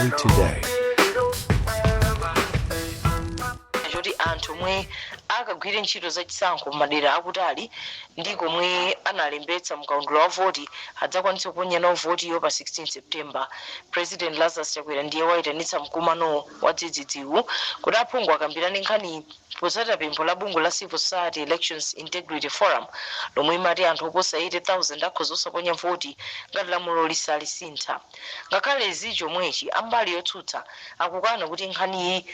Malawi Today. Joti anthu omwe akagwire ntchito zachisankho m'madera akutali ndi komwe analembetsa mkaundula wa voti adzakwanitsa kuponya nawo votiyo pa 16 September. President Lazarus Chakwera ndiye wayitanitsa mkumano wa dzidzidziwu kuti aphungu akambirane nkhani potsatira pempho la bungwe la Civil Society Elections Integrity Forum lomwe imati anthu oposa 80,000 akhoza kusaponya voti ngati lamulo lisalisintha. Ngakhale zichomwechi ambali yotsutsa akukana kuti nkhaniyi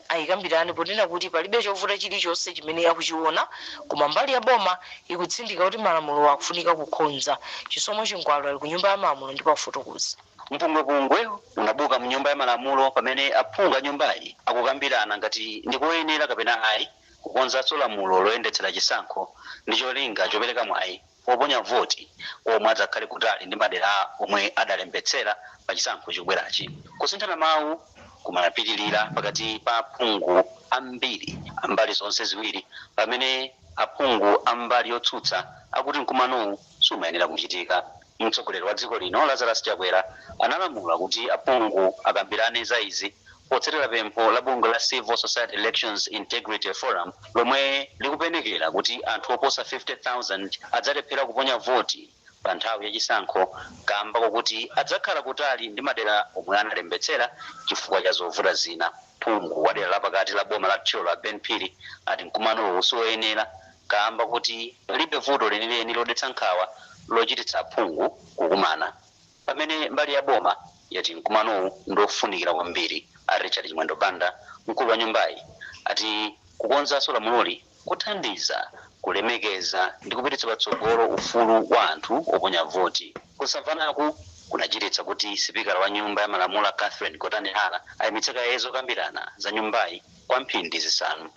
ayikambirane ponena kuti palibe chovuta chilichonse chimene akuchiona, koma mbali ya boma ikutsindika kuti malamulo akufunika kukhonza. Chisomo Chingwalo ali ku nyumba ya malamulo ndipo afotokoza. Mpungwepungwe unabuka mu nyumba ya malamulo pamene aphungu a nyumbayi akukambirana ngati ndikoyenera kapena ayi kukonzanso lamulo loyendetsera chisankho ndi cholinga chopereka mwayi oponya voti omwe adzakhale kutali ndi madera omwe adalembetsera pa chisankho chikubwerachi. Kusinthana mawu kumapitirira pakati pa aphungu ambiri ambali zonse ziwiri pamene aphungu ambali yotsutsa akuti mkumanowu sumayenera kuchitika. Mtsogoleri wa dziko lino Lazarus Chakwera analamula kuti aphungu akambirane za izi potsatira pempho la bungwe la Civil Society Elections Integrity Forum lomwe likupenekera kuti anthu oposa 50,000 adzalephera kuponya voti pa nthawi yachisankho kamba kokuti adzakhala kutali ndi madera omwe analembetsera chifukwa cha zovuta zina. Phungu wa dera lapakati la boma la Tcholo Ben Phiri ati mkumanowo siwoyenera kamba kuti palibe vuto lenileni lodetsa nkhawa lochititsa aphungu kukumana, pamene mbali ya boma yati mkumanowu ndofunikira kwambiri. Richard Chimwendo Banda, mkulu wa nyumbayi, ati kukonzanso lamuloli kuthandiza kulemekeza ndi kupititsa patsogolo ufulu wa anthu oponya voti. Kusamvanaku kunachititsa kuti sipikala wa nyumba ya malamulo Catherine Kotane Hala ayimitse kaye zokambirana za nyumbayi kwa mphindi zisanu.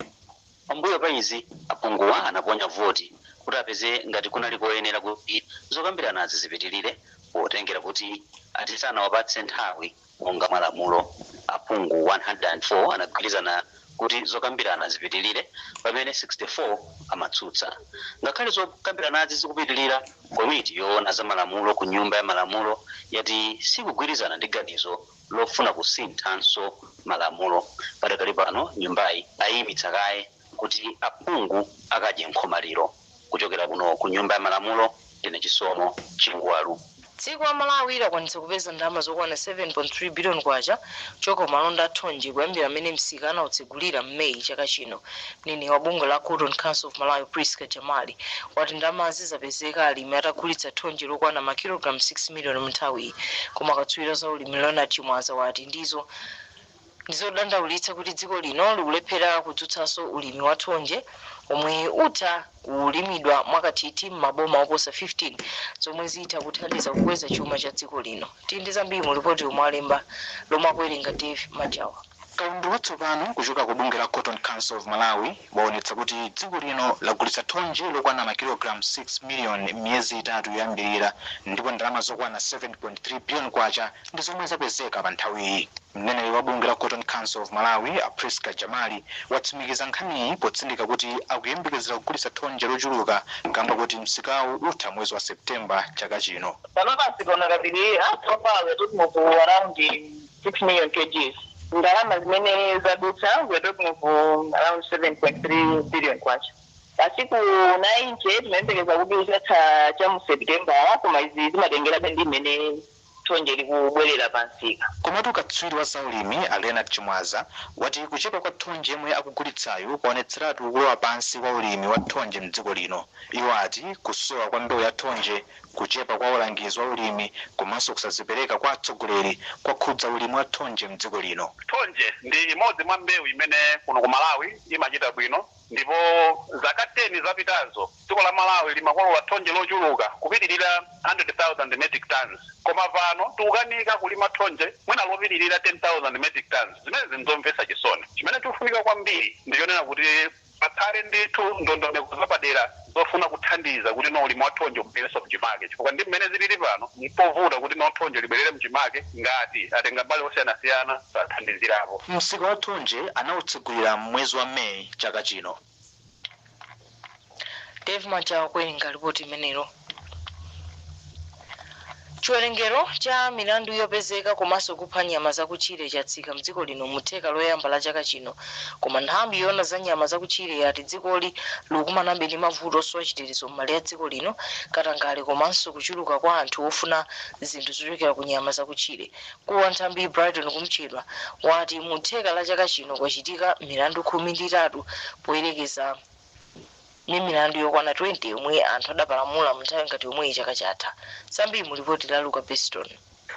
Pambuyo pa izi aphunguwa anaponya voti kuti apeze ngati kunali koyenera kuti zokambiranazi zipitirire potengera kuti asanawapatse nthawi monga malamulo. Aphungu 104 anagwirizana kuti zokambirana zipitirire pamene 64 amatsutsa. Ngakhale zokambiranazi zikupitirira, komiti yoona za malamulo ku nyumba ya malamulo yati sikugwirizana ndi ganizo lofuna kusinthanso malamulo. Padakali pano nyumbayi ayimitsa kaye kuti aphungu akadye nkhomaliro. Kuchokera kuno ku nyumba ya malamulo ndine Chisomo Chingwalu. Dziko la Malawi lakwanitsa kupeza ndalama zokwana 7.3 billion kwacha choka malonda athonje kuyambira amene msika anawutsegulira m'Meyi chaka chino. Mnini wa bungwe la Cotton Council of Malawi Priska Jamali wati ndalamazi zapezeka alimi atagulitsa thonje lokwana makilogram 6 million mnthawi. Koma katswiri za ulimi Leonard Chimwaza wati ndizodandaulitsa kuti dziko lino likulephera kudzutsanso ulimi wa thonje omwe utha kulimidwa mwakathithi m'maboma oposa 15 zomwe zitha kuthandiza kukweza chuma cha dziko lino. Tindi zambiri mu ripoti yomwe alemba lomwe akuwerenga Dave Majawa. Kaundu watsopano kuchoka ku bungwe la Cotton Council of Malawi waonetsa kuti dziko lino lagulitsa thonje lokwana makilogram 6 million miyezi itatu yoyambirira ndipo ndalama zokwana 7.3 billion kwacha ndi zomwe zapezeka pa nthawiyi. Mneneri wa bungwe la Cotton Council of Malawi Priska Jamali watsimikiza nkhaniyi potsindika kuti akuyembekezera kugulitsa thonje lochuluka kamba kuti msikawu utha mwezi wa September chaka chino. Panapasi kona kapiri asopawe tutumuku around 6 million kgs. Ndalama zimene zadutsa we're talking of around 7.3 billion kwacha. Pasiku 9 tinayembekeza kuti chatha cha mu September koma izi zimatengera bendi imene thonje likubwerera pansika. Komatu katswiri wa zaulimi Leonard Chimwaza wati kuchepa kwa thonje yemwe akugulitsayo kuonetseratu kulowa pansi kwa ulimi wa thonje mdziko lino. Iwo ati kusowa kwa mbewu ya thonje, kuchepa kwa ulangizi wa ulimi komanso kusazipereka kwa atsogoleri kwakhudza ulimi wa thonje mdziko lino. Thonje ndi imodzi mwa mbewu imene kuno ku Malawi imachita bwino, ndipo zaka 10 zapitazo dziko la Malawi limakolola thonje lochuluka kupitirira 100,000 metric tons. Koma pano tikukanika kulima thonje mwina lopitirira 10,000 metric tons. Zimene zinzomvetsa chisoni. Chimene tikufunika kwambiri ndiyonena kuti pakhale ndithu ndondomeko zapadera zofuna kuthandiza kuti ulimi wa thonje ubwererenso mchimake, chifukwa ndi mmene zilili pano mpovuta kuti thonje libwerere mchimake ngati atenga mbali osiyanasiyana sathandizirapo. Msika wa thonje anawutsegulira mwezi wa Meyi chaka chino. Dave Majawa kuwerenga ripoti imenelo. chiwerengero cha milandu yopezeka komanso kupha nyama zakutchire chatsika mdziko lino mutheka loyamba la chaka chino, koma nthambi yoona za nyama zakutchire yati dzikoli likumanabe ndi mavuto osowa chitetezo m'malo ya dziko lino, katangale komanso kuchuluka kwa anthu ofuna zinthu zochokera ku nyama zakutchire. Mkulu wa nthambi Brighton Kumchedwa wati mutheka la chaka chino kwachitika milandu 13 poyerekeza ni milandu yokwana 20 yomwe anthu adapalamula mnthawi ngati yomwe chaka chatha. Sambi mu ripoti la Luka Beston.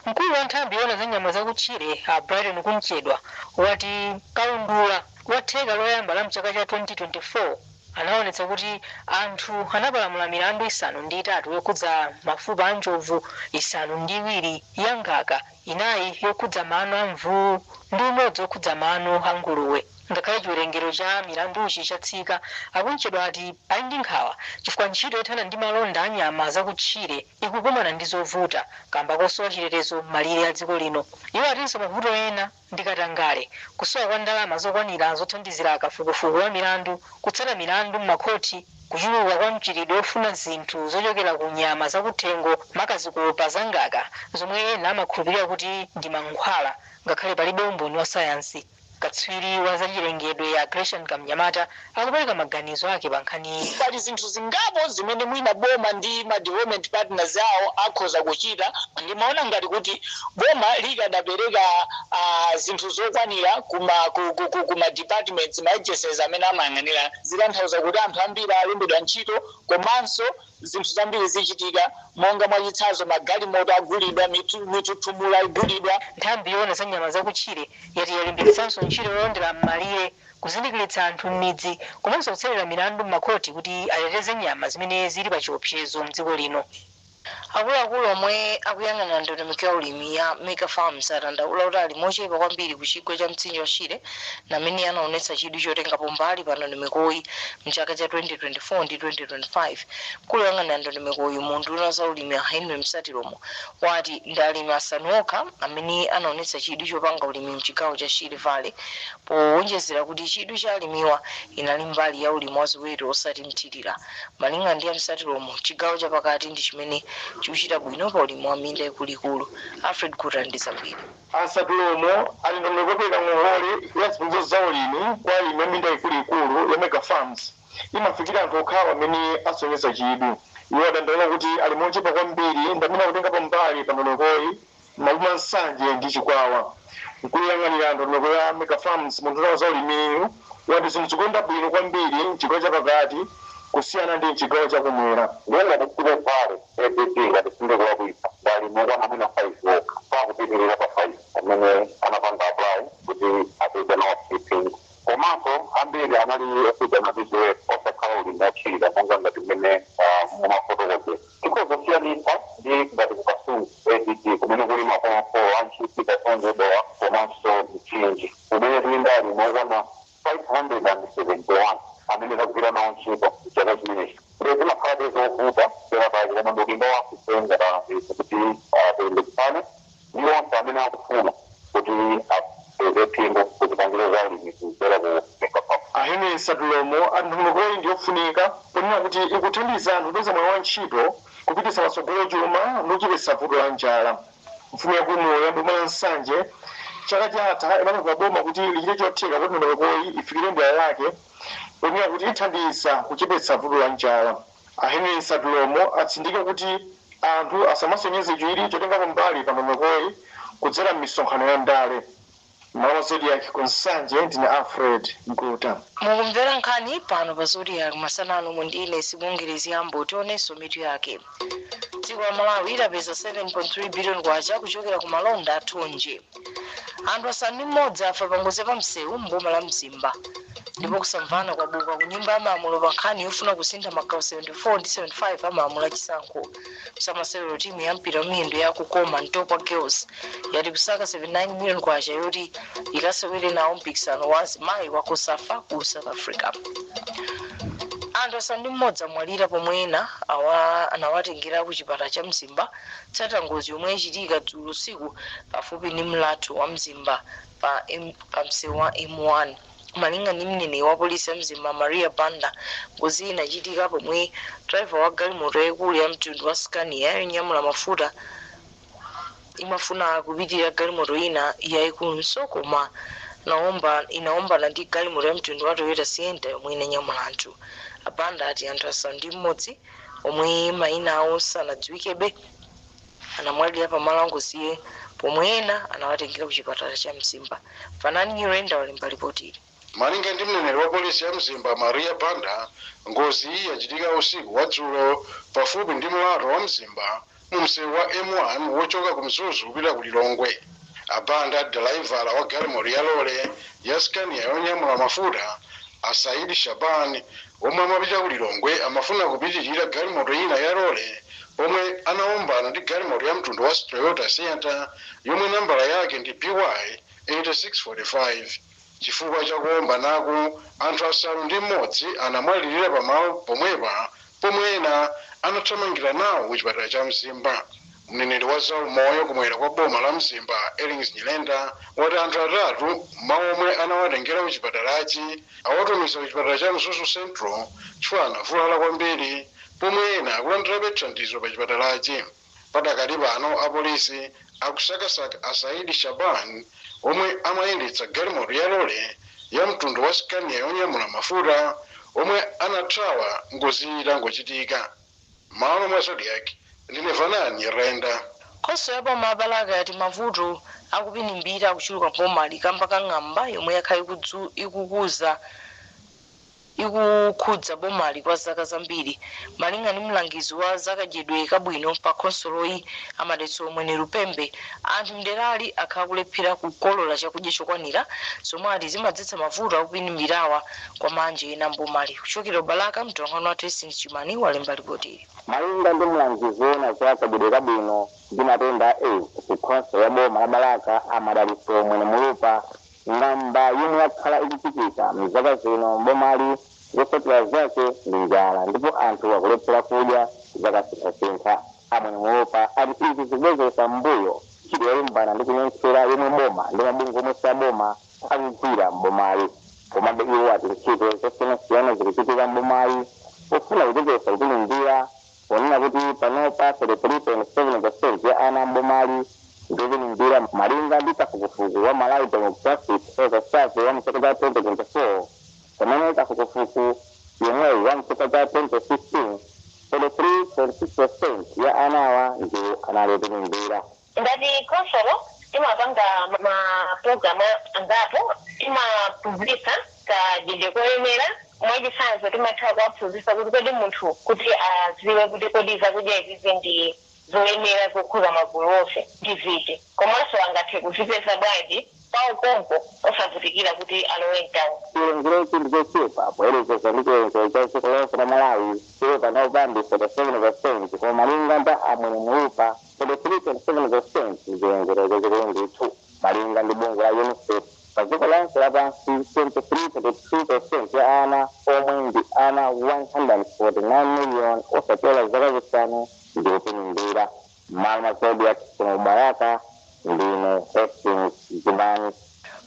Mkulu wa nthambi yoona za nyama zakutchire Brighton Kumchedwa wati kaundula watheka loyamba la mchaka cha 2024 anaonetsa kuti anthu anapalamula milandu 5 yokhudza mafupa a njovu, 2 ya ngaka, 4 yokhudza mano a mvuu ndi 1 yokhudza mano a nguluwe. Ngakhale chiwerengero cha milanduchi chatsika, Akumchedwa ati ali ndi nkhawa chifukwa ntchito yothana ndi malonda a nyama zakutchire ikukumana ndi zovuta kamba kosowa chitetezo m'malire a dziko lino. Iwo atinso mavuto ena ndi katangale, kusowa kwa ndalama zokwanira zothandizira kafukufuku wa milandu, kutsata milandu m'makhoti, kuchuluka kwa mchitidwe ofuna zinthu zochokera ku nyama zakuthengo makazikopa za ngaka zomwe ena amakhulupirira kuti ndi mankhwala ngakhale palibe umboni wa sayansi. Katswiri wa zachilengedwe ya Gresham Kamnyamata akupereka maganizo ake pa nkhani. Pali zinthu zingapo zimene mwina boma ndi ma development partners awo akhoza kuchita. Ndimaona ngati kuti boma likadapereka zinthu zokwanira kuma departments ma agencies amene amayang'anira, zitanthauza kuti anthu ambiri alembedwa ntchito komanso zinthu zambiri zichitika, monga mwachitsanzo magalimoto agulidwa, mithuthumula igulidwa. Nthambi yoona za nyama zakutchire yati yalimbikitsanso ntchito yolondera m'malire, kuzindikiritsa anthu m'midzi komanso kutserera milandu m'makhoti kuti ateteze nyama zimene zili pa chiopsezo m'dziko lino. Akuluakulu omwe akuyang'anira ndondomeko ya ulimi ya Mega Farms atandaula kuti ali mochepa kwambiri ku chigwa cha mtsinje wa Shire, namene anaonetsa chidwi chotengapo mbali pa ndondomekoyi mchaka cha 2024 ndi 2025. Mkulu woyang'anira ndondomekoyi munduna za ulimi a Henry Msatilomo wati ndi alimi 5 okha amene anaonetsa chidwi chopanga ulimi mchigawo cha Shire Valley, powonjezera kuti chidwi cha alimiwa inali mbali ya ulimi wa ziweto osati mthirira. Malinga ndi Msatilomo, chigawo cha pakati ndi chimene chikuchita bwino pa ulimi wa minda ikuluikulu. Alfred Kuta ndi zambiri. Msatilomo ali ndondomeko ngongole ya zipangizo za ulimi kwa alimi a minda ikuluikulu ya Mega Farms imafikira anthu okhawa amene asonyeza chidwi. Iwo adandaula kuti ali mochepa kwambiri ndamene akutengapo mbali pa ndondomekoyi maboma nsanje ndi chikwawa. Mkulu woyang'anira ndondomeko ya Mega Farms munduna za ulimiyu wati zinthu zikuyenda bwino kwambiri mchigawo cha pakati kusiyana ndi chigawo cha kumwera. Ngenga ndikupe pale APP ngati sinde kuwabwisa bali moga namuna 5 okha pakupitirira pa 5 amene anapanga apply kuti apite na ofising. Komanso ambiri anali ekuja na bize osakhala ulimi wachira monga ngati mmene mumafotokoze. Tikozosiyanisa ndi ngati kukasungu APP kumene kuli makomafo anchipita tonjedowa komanso mchinji kumene kuli ndali mogana 571 amene zakupita nawo ntchito chaka chimenechi. Lezi makhadi zovuta zerapazi koma ndikuimba wakusenga kuti tiyendekisane ndi onse amene akufuna kuti apeze phindu kuti pangiro za ulimi kudzera ku Mega Farms. Henry Msatilomo ati ndondomekoyi ndiyofunika ponena kuti ikuthandiza anthu kupeza mwayi wa ntchito, kupititsa patsogolo chuma ndi kuchepetsa vuto la njala. Mfumu yakumoyo mboma ya Nsanje chaka chatha inapempha boma kuti lichite chotheka kuti ndondomekoyi ifikire mbali yake ponena kuti ithandiza kuchepetsa vuto la njala. Henry Msatilomo atsindike kuti anthu asamasonyeze chiwiri chotengapo mbali pa ndondomekoyi kudzera m'misonkhano ya ndale. Malo Zodiac Nsanje ndine Alfred Mkuta. Mukumvera nkhani pano pa Zodiac masanano mundine simungerezi yambo tionenso mitu yake. Dziko la Malawi idapeza 7.3 billion kwacha kuchokera ku malonda athonje. Anthu 6 afa pangozi pa msewu mboma la Mzimba. Ndipo kusamvana kwabuka ku nyumba ya malamulo pa nkhani yofuna kusintha magawo 74 ndi 75 amalamulo achisankho. Kusamasewero timu ya mpira wamiyendo ya kukoma Ntopa Girls yati kusaka 79 million kwacha yoti ikasewere nawo mpikisano wa azimayi wa Kosafa ku South Africa. Anthu 6 amwalira pomwe ena anawatengera ku chipatala cha Mzimba tsata ngozi yomwe ichitika dzulo usiku pafupi ndi mlatho wa Mzimba pa msewu wa M1. Malinga ndi mneneri wa polisi ya Mzimba Maria Banda, ngozi inachitika pomwe driver wa galimoto yaikulu ya mtundu wa Scania yonyamula mafuta imafuna kupitirira galimoto ina yayikulunso koma inaombana ndi galimoto ya mtundu wa Toyota Sienta yomwe inanyamula anthu. Abanda ati anthu asanu ndi mmodzi omwe mayina awo sanadziwikebe anamwalira pamalo angoziye pomwe ena anawatengera ku chipatala cha Mzimba. Fanani Nyirenda walemba ripoti ili. Malinga ndi mneneri wa polisi ya Mzimba Maria Banda, ngozi iyi yachitika usiku wa dzulo pafupi ndi mulato wa Mzimba mu msewu wa M1 wochoka ku Mzuzu kupita ku Lilongwe. Abanda driver wa galimoto ya lole ya Scania yonyamula mafuta Asaidi Shabani omwe amapita ku Lilongwe amafuna kupitirira galimoto ina ya lole omwe anaombana ndi galimoto ya mtundu wa Toyota Sienta yomwe nambala yake ndi BY 8645. Chifukwa cha kuomba naku anthu asanu ndi mmodzi anamwalirira pamalo pomwepa pomwe ena anathamangira nawo ku chipatala cha Mzimba. Mneneri wa zaumoyo kumwera kwa boma la Mzimba Ellings Nyilenda wati anthu atatu mawu omwe anawatengera ku chipatalachi awatumiza ku chipatala cha Mzuzu Central chifukwa anavulala kwambiri pomwe ena akulandirabe thandizo pa chipatalachi. Padakali pano apolisi akusakasaka Asaidi Shaban omwe amayendetsa galimoto ya lole ya mtundu wa Scania yonyamula mafuta omwe anathawa ngozi itangochitika. Malo mwa Zodiac ndine Fanani Nyirenda. Khoso ya boma Balaka yati mavuto akupinimbira akuchuluka boma likamba kang'amba yomwe yakhala ikukhudza bomali kwa zaka zambiri. Malinga ndi mlangizi wa zakadyedwe kabwino pa khonsoloyi amadetso omwe ni Lupembe, anthu mderali akhala kulephera kukolola chakudya chokwanira zomwe ati zimadzetsa mavuto akupinimbirawa kwa manje ena mbomali. Kuchokera Balaka mtolankhani wa Tracing Chimani walemba ripoti ili. Malinga ndi mlangizi wa zakadyedwe kabwino ndi matenda a AIDS ku khonsolo ya boma la Balaka amadalitso omwe ni Mulupa ng'amba yomwe yakhala ikuchitika mzaka zino mbomali zotsatira zake ndi njala ndipo anthu akulephera kudya zakasintha. Amwe ni Mulupa ati izi zikubwezeretsa mbuyo ntchito yolimbana ndi kunyenchera yomwe boma ndi mabungwe omwe si aboma akugwira mbomali. Komabe iwo ati ntchito zosiyanasiyana zikuchitika mbomali pofuna kuchepetsa kupinimbira ponena kuti panopa 33.7% ya ana mbomali ndikupinimbira. Malinga ndi kafukufuku wa Malawi Demographic Survey wa mchaka cha 2024 pamene kafukufuku yomweyi wa mchaka cha 2015 43.6% ya anawa ndiwo anali kupinimbira. Ngati khonsolo imapanga mapulogalamu angapo imaphunzitsa kadyedwe koyenera mwachisanzo timatha kuwaphunzitsa kuti kodi munthu kuti aziwe kuti kodi zakudya izizi ndi zoyenera zokhuza magulu onse ndi ziti, komanso angathe kuzipeza bwanji paukonko osavutikira kuti alowe mtawo. Chilengero chinthu chochepa poyerekeza ndi chiwerengero cha dziko lonse la Malawi chili panopandi 47%, koma malinga ndi amwe ni Mulupa 43.7% chiwerengero chachikulu ndithu. Malinga ndi bungwe la UNICEF pa dziko lonse lapansi 23.2% ya ana omwe ndi ana 149 million osachepera zaka zisanu ndi kupinimbira. Malo mwa Zodiac kuno Balaka ndine Hastings Chimani.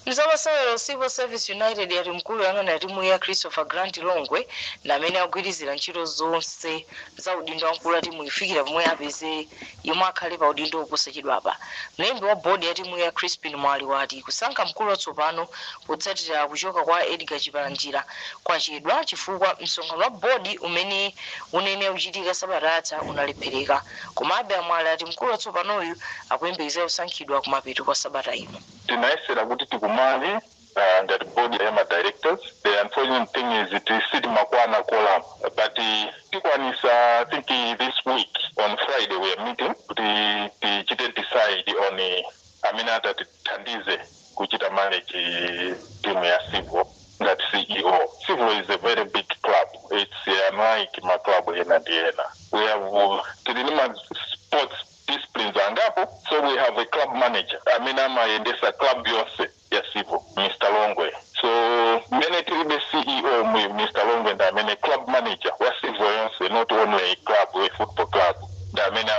Mzawasewero Civil Service United yati mkulu yang'ana timu ya Christopher Grant Longwe na amene akugwirizira ntchito zonse za udindo wamkulu ya timu ifikira pomwe apeze yomwe akhale pa udindo oposachedwapa. Mlembi wa bodi ya timu ya Crispin Mwali wati kusankha mkulu watsopano potsatira kuchoka kwa Edgar Chipalanjira kwachedwa chifukwa msonkhano wa bodi umene unene uchitika Sabata unalephereka. Komabe Mwali ati mkulu watsopanoyu akuyembekeza kusankhidwa kumapeto kwa Sabata ino. Tinaisera kuti tikumali ngati bodi ya directors. The unfortunate thing is it is City Makwana column, but tikwanisa I think this week on Friday we are meeting kuti tichite decide on aminata tithandize kuchita manage team ya Civil ngati CEO. Civil is a very big club. It's unlike my club ena ndi ena. We have tilima sports disciplines angapo, so we have a club manager. Amina maendesa club yonse ya Civil, Mr. Longwe. So many tilibe CEO Mr. Longwe nda amene club manager wa Civil yonse, not only a club, a football club. Nda amene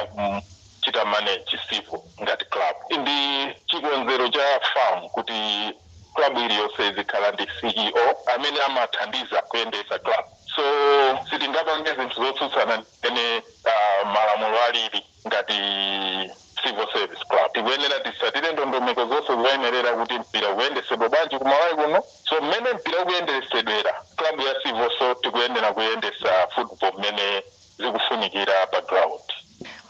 chita manage Civil ngati club. Indi chikonzero cha farm kuti club ili yonse izikhala ndi CEO amene amathandiza kuyendesa club. So sitingapange zinthu zotsutsana ene malamulo alili ngati civil service club tikuyenera tisatire ndondomeko zonse zoyenerera kuti mpira uyendesedwe bwanji kumalawi kuno so mmene mpira ukuyendesedwera club ya civil so tikuyenera kuyendesa football mmene zikufunikira pa ground.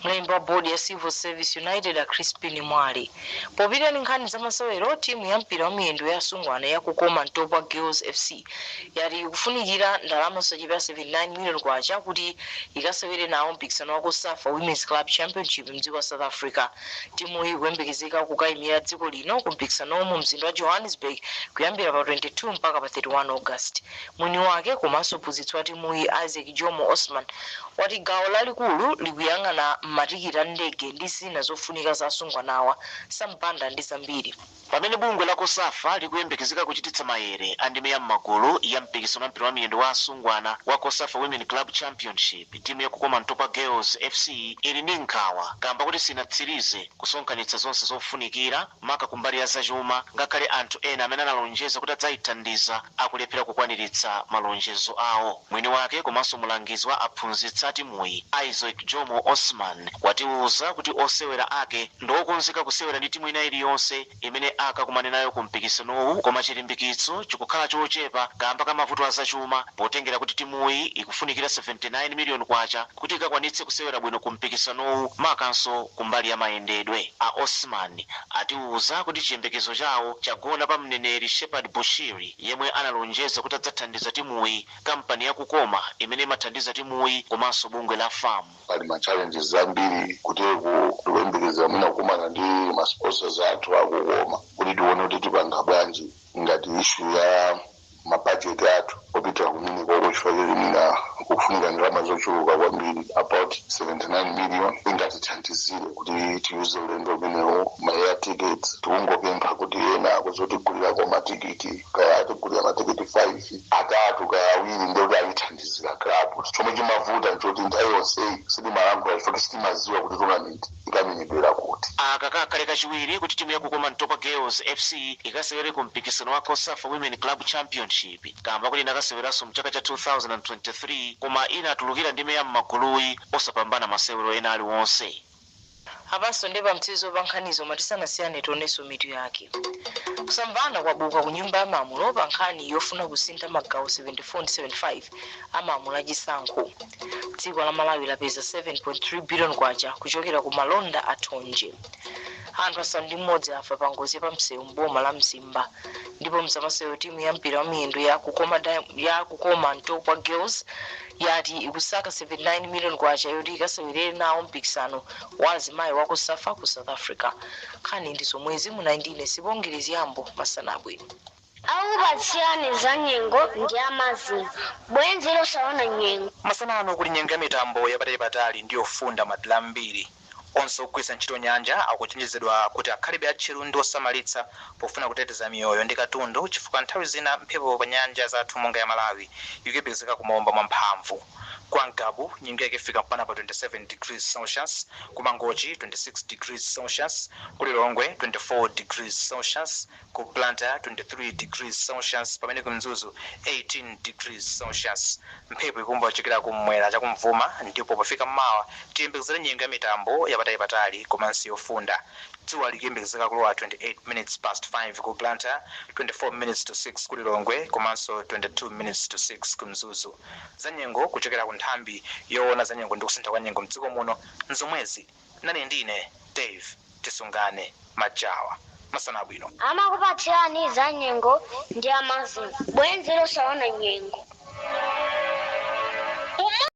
mlembi wa bodi ya Civil Service United a Crispin Mwale popita ndi nkhani za masewero timu ya mpira wa miyendo ya Sungwana ya kukoma Ntopa Girls FC yati kufunikira ndalama zochepa 79 million kwacha kuti ikasewere nawo mpikisano wa Kosafa Women's Club Championship mdziko wa South Africa. timu iyi ikuyembekezeka kukayimira dziko lino ku mpikisano mu mzinda wa Johannesburg kuyambira pa 22 mpaka pa 31 August. mwini wake komanso mphunzitsi wa timu iyi Isaac Jomo Osman wati gawo lalikulu likuyang'ana matikiti a ndege ndi zina zofunika za Sungwanawa sampanda ndi zambiri. pamene bungwe la Kosafa likuyembekezeka kuchititsa maere a ndime ya m'magulu ya mpikisano wa mpira wa miyendo wa Sungwana wa Kosafa Women Club Championship, timu ya kukoma Ntopa Girls FC ili ndi nkhawa kamba kuti sinatsirize kusonkhanitsa zonse zofunikira maka kumbali ya zachuma ngakhale anthu ena amene analonjeza kuti adzayithandiza akulephera kukwaniritsa malonjezo awo. mwini wake komanso mulangizi wa aphunzitsi a timuyi Isaac Jomo Osman watiuza kuti osewera ake ndokonzeka kusewera ndi timu ina iliyonse imene akakumane nayo ku mpikisanowu, koma chilimbikitso chikukhala chochepa kamba ka mavuto a zachuma potengera kuti timuyi ikufunikira 79 million kwacha kuti ikakwanitse kusewera bwino ku mpikisanowu makanso kumbali ya mayendedwe. a Osman atiuza kuti chiyembekezo chawo chagona pa mneneri Shepard Bushiri yemwe analonjeza kuti adzathandiza timuyi kampani ya kukoma imene imathandiza timuyi komanso bungwe la FAM. pali ma challenges zambiri kuti kuyembekeza mwina kukumana ndi ma sponsors athu akukoma kuti tione kuti tipanga bwanji ngati issue ya mabudget athu opitira kumene koko chifukwa mina kufunika ndalama zochuluka kwambiri about 79 million ingatithandizire kuti tiyuze ulendo umenewo ma air tickets. tikungopempha kuti ena akuzotigulirako matikiti kaya atigulira matikiti 5 atatu kaya awiri ndekuti ayithandizira club. chomwe chimavuta nchoti nthawi yonse sitimalankhula chifukwa sitimaziwa kuti tournament ikamenyedwera kuti. akakakale kachiwiri kuti timu ya kukoma Ntopa Girls FC ikasewere ku mpikisano wa Kosafa Women Club Championship kamba kuti inakaseweranso mchaka cha 2023 koma inatulukira ndime ya m'maguluyi osapambana masewero ena aliwonse. apanso ndi pamtsizo pa nkhanizo matisanasiyane tionenso mitu yake. kusamvana kwabuka ku nyumba ya malamulo pa nkhani yofuna kusintha magawo 74 ndi 75 amalamulo achisankho. dziko la Malawi lapeza 7.3 billion kwacha kuchokera ku malonda a thonje. anthu asanu ndi mmodzi afa pa ngozi pa msewu mboma la Mzimba. ndipo msamasewu timu ya mpira wa miyendo ya kukoma Ntopa Girls yati ikusaka 79 million kwacha yoti ikasewere nawo mpikisano wa azimayi wa Kosafa ku South Africa. nkhani ndi zomwezi mu 19 sibongerezi yambo masanabwe. aupatsirani za nyengo ndi amazinga bwenzi losaona nyengo. masanano kuli nyengo ya mitambo yapatali ndi yofunda madala ambiri. onse ogwiritsa ntchito nyanja akuchenjezedwa kuti akhalibe atcheru ndi osamalitsa pofuna kuteteza miyoyo ndi katundu chifukwa nthawi zina mphepo pa nyanja zathu monga ya Malawi ikupezeka kumawomba mwamphamvu. kwa Ngabu nyengo yake ifika mpaka pa 27 degrees Celsius, ku Mangochi 26 degrees Celsius, ku Lilongwe 24 degrees Celsius, ku Blantyre 23 degrees Celsius, pamene ku Mzuzu 18 degrees Celsius. mphepo ikumba kuchokera kumwera chakumvuma ndipo pofika mmawa tiyembekezere nyengo ya mitambo yapatali komanso yofunda. dzuwa likuyembekezeka kulowa 28 minutes past 5 ku Blantyre, 24 minutes to 6 ku Lilongwe komanso 22 minutes to 6 ku Mzuzu. za nyengo kuchokera ku nthambi yoona za nyengo ndi kusintha kwa nyengo mdziko muno nzomwezi. nane ndine Dave Tisungane Majawa. masana bwino. amakupatsirani za nyengo ndi amazinga bwenzi losaona nyengo.